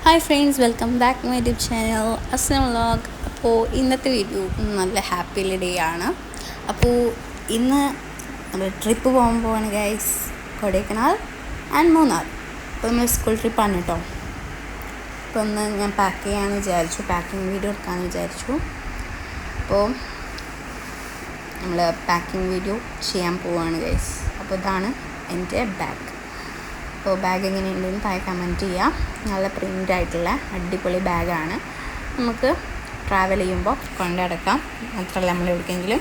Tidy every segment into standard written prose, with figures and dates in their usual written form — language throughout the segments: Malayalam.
Hi friends, welcome back to my YouTube channel Aslam vlog. അപ്പോൾ ഇന്നത്തെ വീഡിയോ നല്ല ഹാപ്പി ഡേ ആണ്. അപ്പോൾ ഇന്ന് നമ്മൾ ട്രിപ്പ് പോകാൻ പോവാണ് ഗൈസ്, കൊടൈക്കനാൽ ആൻഡ് മൂന്നാർ. അപ്പോൾ നമ്മൾ സ്കൂൾ ട്രിപ്പാണ് കേട്ടോ. അപ്പോൾ ഒന്ന് ഞാൻ പാക്ക് ചെയ്യാമെന്ന് വിചാരിച്ചു, പാക്കിംഗ് വീഡിയോ എടുക്കാമെന്ന് വിചാരിച്ചു. അപ്പോൾ നമ്മൾ പാക്കിംഗ് വീഡിയോ ചെയ്യാൻ പോവുകയാണ് ഗൈസ്. അപ്പോൾ ഇതാണ് എൻ്റെ ബാഗ്. അപ്പോൾ ബാഗ് എങ്ങനെയുണ്ടെന്ന് താഴെ കമൻറ്റ് ചെയ്യാം. നല്ല പ്രിൻ്റ് ആയിട്ടുള്ള അടിപൊളി ബാഗാണ്. നമുക്ക് ട്രാവൽ ചെയ്യുമ്പോൾ കൊണ്ടടക്കാം. മാത്രമല്ല നമ്മൾ എവിടേക്കെങ്കിലും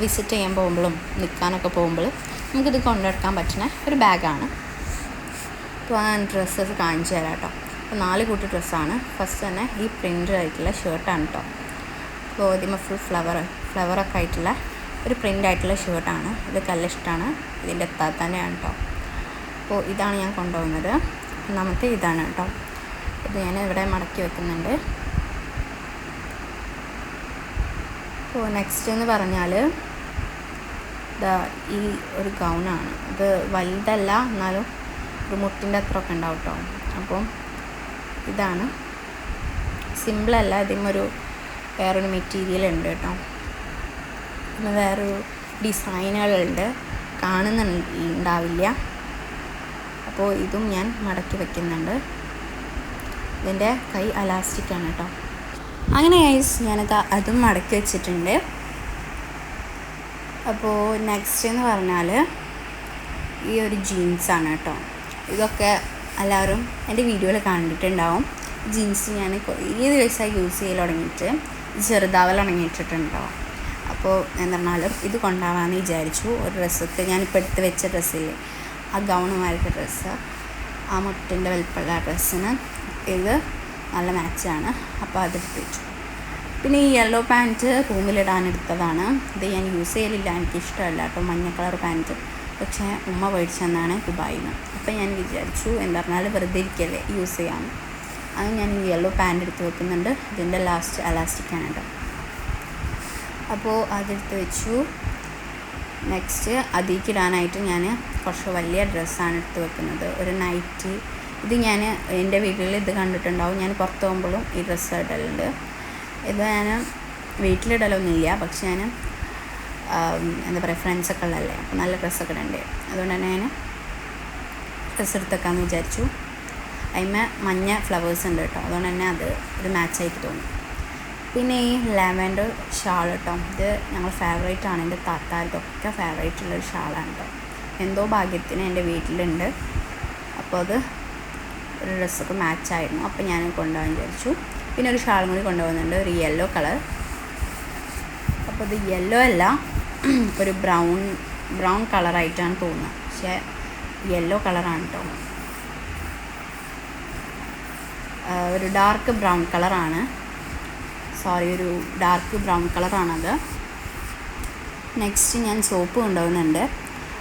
വിസിറ്റ് ചെയ്യാൻ പോകുമ്പോഴും നിൽക്കാനൊക്കെ പോകുമ്പോൾ നമുക്കിത് കൊണ്ടുനടക്കാൻ പറ്റുന്ന ഒരു ബാഗാണ്. അപ്പോൾ ഞാൻ ഡ്രസ്സസ് കാണിച്ചു തരാം കേട്ടോ. അപ്പോൾ 4 കൂട്ടം ഡ്രസ്സാണ്. ഫസ്റ്റ് തന്നെ ഈ പ്രിൻ്റ് ആയിട്ടുള്ള ഷർട്ടാണ് കേട്ടോ. അപ്പോൾ ആദ്യമേ ഫുൾ ഫ്ലവറൊക്കെ ആയിട്ടുള്ള ഒരു പ്രിൻ്റ് ആയിട്ടുള്ള ഷർട്ടാണ്. ഇത് നല്ല ഇഷ്ടമാണ്. ഇതിൻ്റെ തന്നെയാണ് കേട്ടോ. അപ്പോൾ ഇതാണ് ഞാൻ കൊണ്ടുപോകുന്നത്. നമുക്ക് ഇതാണ് കേട്ടോ. ഇത് ഞാൻ ഇവിടെ മടക്കി വെക്കുന്നുണ്ട്. അപ്പോൾ നെക്സ്റ്റ് എന്ന് പറഞ്ഞാൽ ഈ ഒരു ഗൗണാണ്. ഇത് വലുതല്ല, എന്നാലും ഒരു മുട്ടിൻ്റെ അത്രയൊക്കെ ഉണ്ടാവും കേട്ടോ. അപ്പം ഇതാണ് സിമ്പിളല്ല, ഇതിമൊരു വേറൊരു മെറ്റീരിയൽ ഉണ്ട് കേട്ടോ. പിന്നെ വേറൊരു ഡിസൈനുകളുണ്ട്, കാണുന്നുണ്ടാവില്ല. അപ്പോൾ ഇതും ഞാൻ മടക്കി വയ്ക്കുന്നുണ്ട്. ഇതിൻ്റെ കൈ അലാസ്റ്റിക്കാണ് കേട്ടോ. അങ്ങനെ ഗൈസ് ഞാനത് അതും മടക്കി വെച്ചിട്ടുണ്ട്. അപ്പോൾ നെക്സ്റ്റ് എന്ന് പറഞ്ഞാൽ ഈ ഒരു ജീൻസാണ് കേട്ടോ. ഇതൊക്കെ എല്ലാവരും എൻ്റെ വീഡിയോയിൽ കണ്ടിട്ടുണ്ടാവും. ജീൻസ് ഞാൻ കുറേ ദിവസമായി യൂസ് ചെയ്യൽ തുടങ്ങിയിട്ട് ചെറുതാവൽ തുടങ്ങിയിട്ടുണ്ടാവും. അപ്പോൾ എന്തായിരുന്നാലും ഇത് കൊണ്ടുപോകാമെന്ന് വിചാരിച്ചു. ഒരു ഡ്രസ്സൊക്കെ ഞാനിപ്പോൾ എടുത്ത് വെച്ച ഡ്രസ്സില്ലേ, ആ ഗൗണുമാരുടെ ഡ്രസ്സ്, ആ മുട്ടിൻ്റെ വലിപ്പമുള്ള ഡ്രസ്സിന് ഇത് നല്ല മാച്ചാണ്. അപ്പോൾ അതെടുത്ത് വെച്ചു. പിന്നെ ഈ യെല്ലോ പാൻറ്റ് റൂമിലിടാനെടുത്തതാണ്. ഇത് ഞാൻ യൂസ് ചെയ്യലില്ല, എനിക്കിഷ്ടമല്ല കേട്ടോ മഞ്ഞ കളർ പാൻറ്റ്. പക്ഷേ ഉമ്മ മേടിച്ചു തന്നാണ് ദുബായിൽ നിന്ന്. അപ്പോൾ ഞാൻ വിചാരിച്ചു എന്താ പറഞ്ഞാൽ വെറുതെ ഇരിക്കല്ലേ, യൂസ് ചെയ്യാം. അത് ഞാൻ ഈ യെല്ലോ പാൻറ്റ് എടുത്ത് വെക്കുന്നുണ്ട്. ഇതിൻ്റെ ലാസ്റ്റ് അലാസ്റ്റിക്കാണ് കേട്ടോ. അപ്പോൾ അതെടുത്ത് വെച്ചു. നെക്സ്റ്റ് അതിലേക്കിടാനായിട്ട് ഞാൻ കുറച്ച് വലിയ ഡ്രസ്സാണ് എടുത്ത് വെക്കുന്നത്, ഒരു നൈറ്റി. ഇത് ഞാൻ എൻ്റെ വീട്ടിൽ ഇത് കണ്ടിട്ടുണ്ടാവും. ഞാൻ പുറത്ത് പോകുമ്പോഴും ഈ ഡ്രസ്സ് ഇടലുണ്ട്. ഇത് ഞാൻ വീട്ടിലിടലൊന്നുമില്ല, പക്ഷെ ഞാൻ എന്താ പറയുക, ഫ്രണ്ട്സൊക്കെ ഉള്ളതല്ലേ, അപ്പോൾ നല്ല ഡ്രസ്സൊക്കെ ഇടണ്ടേ, അതുകൊണ്ട് തന്നെ ഞാൻ ഡ്രസ്സ് എടുത്തേക്കാമെന്ന് വിചാരിച്ചു. അതിന്മേ മഞ്ഞ ഫ്ലവേഴ്സ് ഉണ്ട് കേട്ടോ, അതുകൊണ്ട് തന്നെ അത് ഒരു മാച്ചായിട്ട് തോന്നി. പിന്നെ ഈ ലാവൻഡർ ഷാൾ കേട്ടോ, ഇത് ഞങ്ങൾ ഫേവറേറ്റാണ്. എൻ്റെ താത്താർക്കൊക്കെ ഫേവറേറ്റുള്ളൊരു ഷാളാണ് കേട്ടോ. എന്തോ ഭാഗ്യത്തിന് എൻ്റെ വീട്ടിലുണ്ട്. അപ്പോൾ അത് ഒരു ഡ്രസ്സൊക്കെ മാച്ചായിരുന്നു, അപ്പോൾ ഞാൻ കൊണ്ടുപോകാൻ വിചാരിച്ചു. പിന്നെ ഒരു ഷാളും കൂടി കൊണ്ടുപോകുന്നുണ്ട്, ഒരു യെല്ലോ കളർ. അപ്പോൾ ഇത് യെല്ലോ അല്ല, ഒരു ബ്രൗൺ കളറായിട്ടാണ് തോന്നുന്നത്, പക്ഷേ യെല്ലോ കളറാണ് കേട്ടോ. ഒരു ഡാർക്ക് ബ്രൗൺ കളറാണ്, ഒരു ഡാർക്ക് ബ്രൗൺ കളറാണത്. നെക്സ്റ്റ് ഞാൻ സോപ്പ് കൊണ്ടുപോകുന്നുണ്ട്.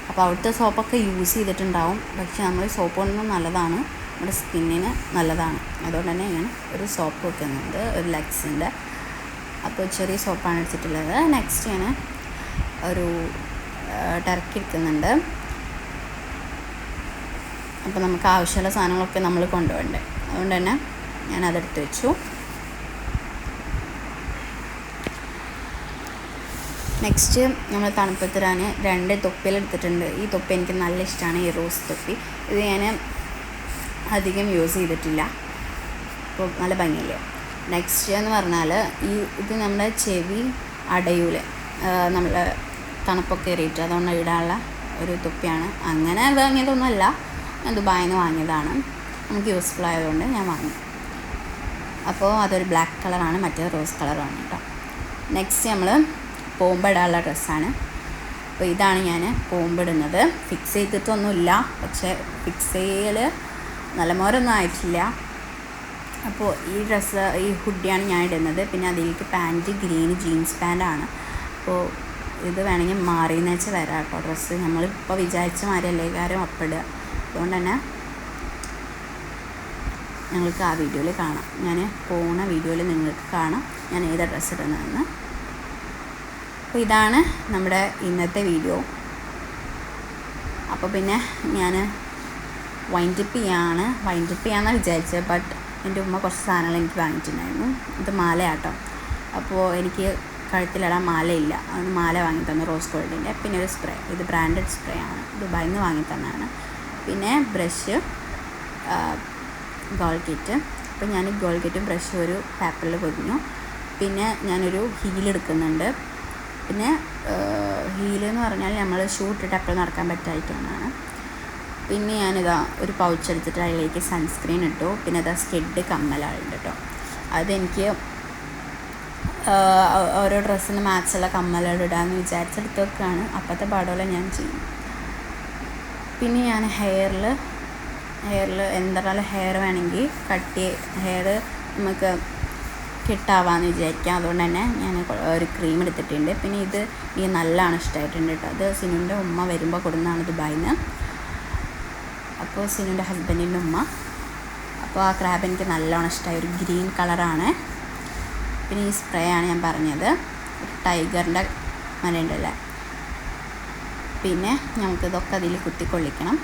അപ്പോൾ അവിടുത്തെ സോപ്പൊക്കെ യൂസ് ചെയ്തിട്ടുണ്ടാവും, പക്ഷെ നമ്മൾ സോപ്പ് കൊണ്ടുവന്നത് നല്ലതാണ്, നമ്മുടെ സ്കിന്നിന് നല്ലതാണ്. അതുകൊണ്ട് തന്നെ ഞാൻ ഒരു സോപ്പ് വെക്കുന്നുണ്ട്, ഒരു ലക്സിൻ്റെ. അപ്പോൾ ചെറിയ സോപ്പാണ് എടുത്തിട്ടുള്ളത്. നെക്സ്റ്റ് ഞാൻ ഒരു ടർക്കി എടുക്കുന്നുണ്ട്. അപ്പോൾ നമുക്ക് ആവശ്യമുള്ള സാധനങ്ങളൊക്കെ നമ്മൾ കൊണ്ടുപോകണ്ടേ, അതുകൊണ്ട് തന്നെ ഞാനതെടുത്ത് വെച്ചു. നെക്സ്റ്റ് നമ്മൾ തണുപ്പത്ത് തരാൻ 2 തൊപ്പിയിലെടുത്തിട്ടുണ്ട്. ഈ തൊപ്പി എനിക്ക് നല്ല ഇഷ്ടമാണ്, ഈ റോസ് തൊപ്പി. ഇത് ഞാൻ അധികം യൂസ് ചെയ്തിട്ടില്ല, അപ്പോൾ നല്ല ഭംഗിയില്ലേ. നെക്സ്റ്റ് എന്ന് പറഞ്ഞാൽ ഇത് നമ്മുടെ ചെവി അടയൂല, നമ്മൾ തണുപ്പൊക്കെ കയറിയിട്ട് അതുകൊണ്ട് ഇടാനുള്ള ഒരു തൊപ്പിയാണ്. അങ്ങനെ വാങ്ങിയതൊന്നുമല്ല, ഞാൻ ദുബായിൽ നിന്ന് വാങ്ങിയതാണ്. നമുക്ക് യൂസ്ഫുൾ ആയതുകൊണ്ട് ഞാൻ വാങ്ങി. അപ്പോൾ അതൊരു ബ്ലാക്ക് കളറാണ്, മറ്റേ റോസ് കളറാണ് കേട്ടോ. നെക്സ്റ്റ് നമ്മൾ പോകുമ്പോഴിടാനുള്ള ഡ്രസ്സാണ്. അപ്പോൾ ഇതാണ് ഞാൻ പോകുമ്പോഴിടുന്നത്. ഫിക്സ് ചെയ്തിട്ടൊന്നുമില്ല, പക്ഷേ ഫിക്സ് ചെയ്യൽ നല്ലമോരൊന്നും ആയിട്ടില്ല. അപ്പോൾ ഈ ഹുഡിയാണ് ഞാൻ ഇടുന്നത്. പിന്നെ അതിലേക്ക് പാൻറ്റ് ഗ്രീൻ ജീൻസ് പാൻറ്റാണ്. അപ്പോൾ ഇത് വേണമെങ്കിൽ മാറിയെന്ന് വെച്ചാൽ വരാം കേട്ടോ. ഡ്രസ്സ് നമ്മളിപ്പോൾ വിചാരിച്ച മാതിരിയല്ലേ കാര്യം ഒപ്പിടുക, അതുകൊണ്ട് തന്നെ ഞങ്ങൾക്ക് ആ വീഡിയോയിൽ കാണാം. ഞാൻ പോകുന്ന വീഡിയോയിൽ നിങ്ങൾക്ക് കാണാം ഞാൻ ഏതാ ഡ്രസ്സ് ഇടുന്നതെന്ന്. അപ്പോൾ ഇതാണ് നമ്മുടെ ഇന്നത്തെ വീഡിയോ. അപ്പോൾ പിന്നെ ഞാൻ വൈൻഡപ്പ് ചെയ്യാമെന്നാണ് വിചാരിച്ചത്. ബട്ട് എൻ്റെ ഉമ്മ കുറച്ച് സാധനങ്ങൾ എനിക്ക് വാങ്ങിയിട്ടുണ്ടായിരുന്നു. ഇത് മാലയാട്ടോ. അപ്പോൾ എനിക്ക് കഴുത്തിലിടാൻ മാലയില്ല, അതിന് മാല വാങ്ങി തന്നു റോസ് ഗോൾഡിൻ്റെ. പിന്നെ ഒരു സ്പ്രേ, ഇത് ബ്രാൻഡഡ് സ്പ്രേ ആണ്, ദുബായിൽ നിന്ന് വാങ്ങി തന്നതാണ്. പിന്നെ ബ്രഷ്, ഗോൾഗേറ്റ്. അപ്പോൾ ഞാൻ ഗോൾഗേറ്റും ബ്രഷും ഒരു പേപ്പറിൽ പൊതിഞ്ഞു. പിന്നെ ഞാനൊരു ഹീൽ എടുക്കുന്നുണ്ട്. പിന്നെ ഹീലെന്ന് പറഞ്ഞാൽ നമ്മൾ ഷൂ ഇട്ടിട്ട് എപ്പോഴും നടക്കാൻ പറ്റായിട്ടാണ്. പിന്നെ ഞാനിതാ ഒരു പൗച്ച് എടുത്തിട്ട് അതിലേക്ക് സൺസ്ക്രീൻ ഇട്ടു. പിന്നെ അതാ സ്റ്റെഡ് കമ്മലുണ്ട് കേട്ടോ. അതെനിക്ക് ഓരോ ഡ്രസ്സിന് മാച്ചുള്ള കമ്മലുകൾ ഇടാമെന്ന് വിചാരിച്ചെടുത്ത് വെക്കുകയാണ്. അപ്പോഴത്തെ പാടോലെ ഞാൻ ചെയ്യും. പിന്നെ ഞാൻ ഹെയറിൽ എന്തായാലും ഹെയർ വേണമെങ്കിൽ ഹെയർ നമുക്ക് കെട്ടാവാന്ന് വിചാരിക്കാം. അതുകൊണ്ട് തന്നെ ഞാൻ ഒരു ക്രീം എടുത്തിട്ടുണ്ട്. പിന്നെ ഇത് എനിക്ക് നല്ലതാണ് ഇഷ്ടമായിട്ടുണ്ട് കേട്ടോ. അത് സിനുവിൻ്റെ ഉമ്മ വരുമ്പോൾ കൊടുക്കുന്നതാണ് ദുബായിൽ നിന്ന്. അപ്പോൾ സിനുവിൻ്റെ ഹസ്ബൻഡിൻ്റെ ഉമ്മ. അപ്പോൾ ആ ക്രാബ് എനിക്ക് നല്ലോണം ഇഷ്ടമായി, ഒരു ഗ്രീൻ കളറാണ്. പിന്നെ ഈ സ്പ്രേ ആണ് ഞാൻ പറഞ്ഞത്, ടൈഗറിൻ്റെ മരയുണ്ടല്ലേ. പിന്നെ നമുക്കിതൊക്കെ അതിൽ കുത്തിക്കൊള്ളിക്കണം.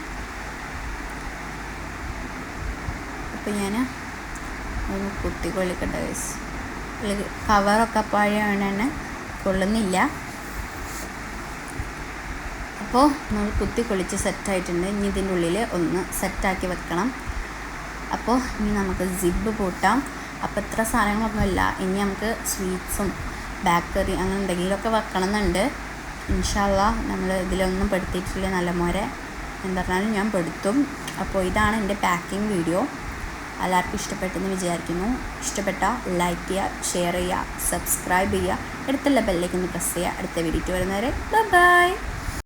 അപ്പോൾ ഞാൻ ഒന്ന് കുത്തിക്കൊള്ളിക്കട്ടെ. കവറൊക്കെ പഴയാണ്, തന്നെ കൊള്ളുന്നില്ല. അപ്പോൾ നമ്മൾ കുത്തിക്കൊള്ളിച്ച് സെറ്റായിട്ടുണ്ട്. ഇനി ഇതിൻ്റെ ഉള്ളിൽ ഒന്ന് സെറ്റാക്കി വെക്കണം. അപ്പോൾ ഇനി നമുക്ക് സിബ് പൂട്ടാം. അപ്പോൾ ഇത്ര സാധനങ്ങളൊന്നുമില്ല. ഇനി നമുക്ക് സ്വീറ്റ്സും ബേക്കറി അങ്ങനെ എന്തെങ്കിലുമൊക്കെ വെക്കണം എന്നുണ്ട്. ഇൻഷാ അല്ലാഹ് നമ്മൾ ഇതിലൊന്നും പെടുത്തിയിട്ടില്ല, നല്ല മോരെ എന്താ പറഞ്ഞാലും ഞാൻ പെടുത്തും. അപ്പോൾ ഇതാണ് എൻ്റെ പാക്കിംഗ് വീഡിയോ. എല്ലാവർക്കും ഇഷ്ടപ്പെട്ടെന്ന് വിചാരിക്കുന്നു. ഇഷ്ടപ്പെട്ട ലൈക്ക് ചെയ്യുക, ഷെയർ ചെയ്യുക, സബ്സ്ക്രൈബ് ചെയ്യുക, അടുത്തുള്ള ബെല്ലേക്ക് ഒന്ന് പ്രസ് ചെയ്യുക. അടുത്ത വീഡിയോ വരുന്നവരെ ബൈ.